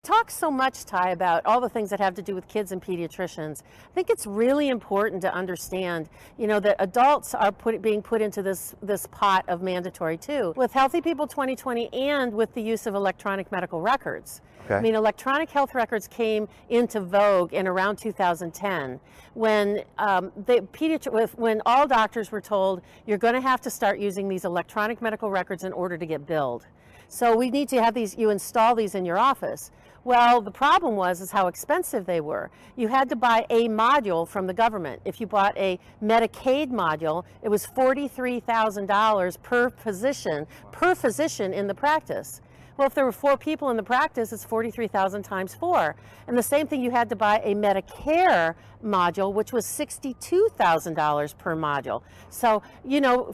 talk so much, Ty, about all the things that have to do with kids and pediatricians. I think it's really important to understand, that adults are being put into this pot of mandatory too, with Healthy People 2020 and with the use of electronic medical records. Okay. I mean, electronic health records came into vogue in around 2010 when when all doctors were told you're going to have to start using these electronic medical records in order to get billed. So we need to have you install these in your office. Well, the problem is how expensive they were. You had to buy a module from the government. If you bought a Medicaid module, it was $43,000 per physician in the practice. Well, if there were 4 people in the practice, it's 43,000 times 4. And the same thing, you had to buy a Medicare module, which was $62,000 per module. So,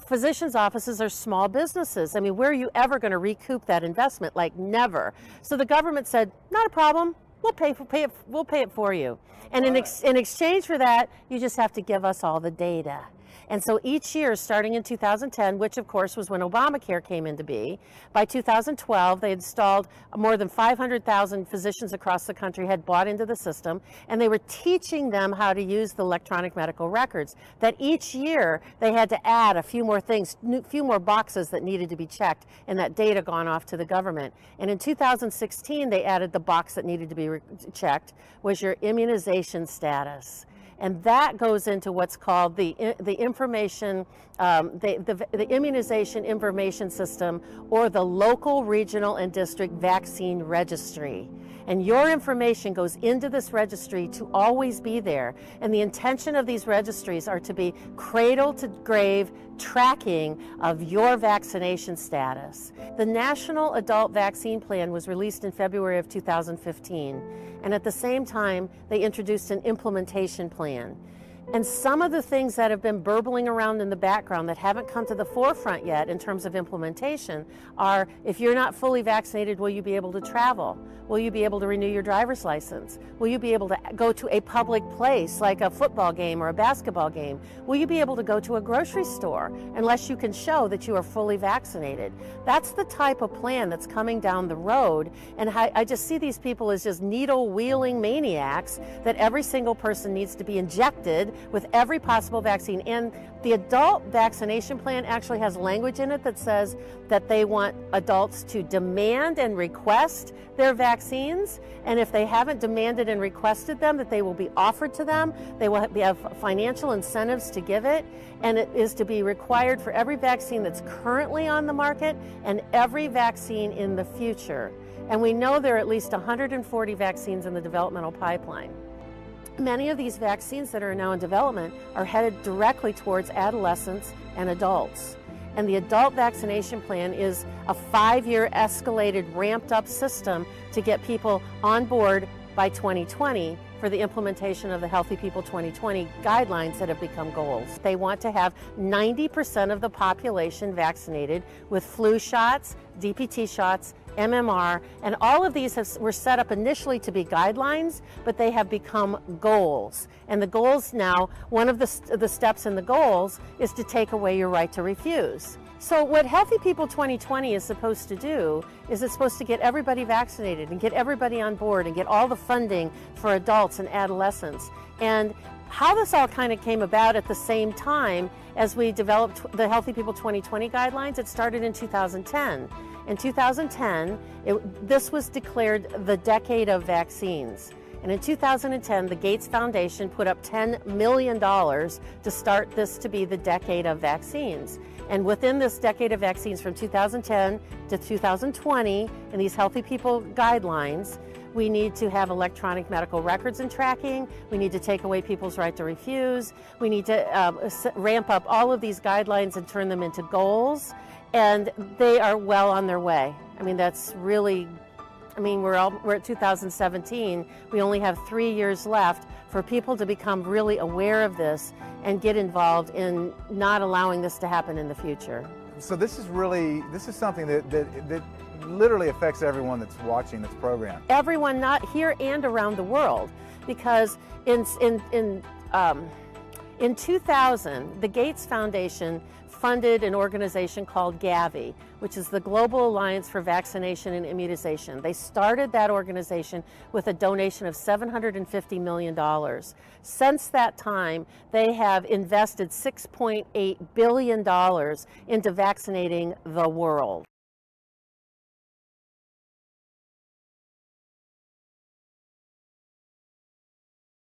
physicians' offices are small businesses. I mean, where are you ever going to recoup that investment? Like, never. So the government said, not a problem. We'll pay it for you. And in exchange for that, you just have to give us all the data. And so each year, starting in 2010, which of course was when Obamacare came into being, by 2012, they installed more than 500,000 physicians across the country had bought into the system, and they were teaching them how to use the electronic medical records. That each year, they had to add a few more things, a few more boxes that needed to be checked, and that data gone off to the government. And in 2016, they added the box that needed to be checked, was your immunization status. And that goes into what's called the immunization information system, or the local, regional, and district vaccine registry. And your information goes into this registry to always be there. And the intention of these registries are to be cradle to grave tracking of your vaccination status. The National Adult Vaccine Plan was released in February of 2015. And at the same time, they introduced an implementation plan. And some of the things that have been burbling around in the background that haven't come to the forefront yet in terms of implementation are, if you're not fully vaccinated, will you be able to travel? Will you be able to renew your driver's license? Will you be able to go to a public place like a football game or a basketball game? Will you be able to go to a grocery store unless you can show that you are fully vaccinated? That's the type of plan that's coming down the road. And I just see these people as just needle-wheeling maniacs that every single person needs to be injected with every possible vaccine. And the adult vaccination plan actually has language in it that says that they want adults to demand and request their vaccines, and if they haven't demanded and requested them, that they will be offered to them. They will have financial incentives to give it, and it is to be required for every vaccine that's currently on the market and every vaccine in the future. And we know there are at least 140 vaccines in the developmental pipeline. Many of these vaccines that are now in development are headed directly towards adolescents and adults. And the adult vaccination plan is a 5-year escalated, ramped up system to get people on board by 2020 for the implementation of the Healthy People 2020 guidelines that have become goals. They want to have 90% of the population vaccinated with flu shots, DPT shots, MMR, and all of these were set up initially to be guidelines, but they have become goals. And the goals now, one of the steps in the goals is to take away your right to refuse. So what Healthy People 2020 is supposed to do is it's supposed to get everybody vaccinated and get everybody on board and get all the funding for adults and adolescents. And how this all kind of came about at the same time as we developed the Healthy People 2020 guidelines, it started in 2010. In 2010, this was declared the decade of vaccines. And in 2010, the Gates Foundation put up $10 million to start this to be the decade of vaccines. And within this decade of vaccines from 2010 to 2020, in these Healthy People guidelines, we need to have electronic medical records and tracking. We need to take away people's right to refuse. We need to ramp up all of these guidelines and turn them into goals. And they are well on their way. I mean, that's really, we're at 2017. We only have 3 years left for people to become really aware of this and get involved in not allowing this to happen in the future. So this is something that literally affects everyone that's watching this program. Everyone, not here and around the world, because in 2000, the Gates Foundation funded an organization called Gavi, which is the Global Alliance for Vaccination and Immunization. They started that organization with a donation of $750 million. Since that time, they have invested $6.8 billion into vaccinating the world.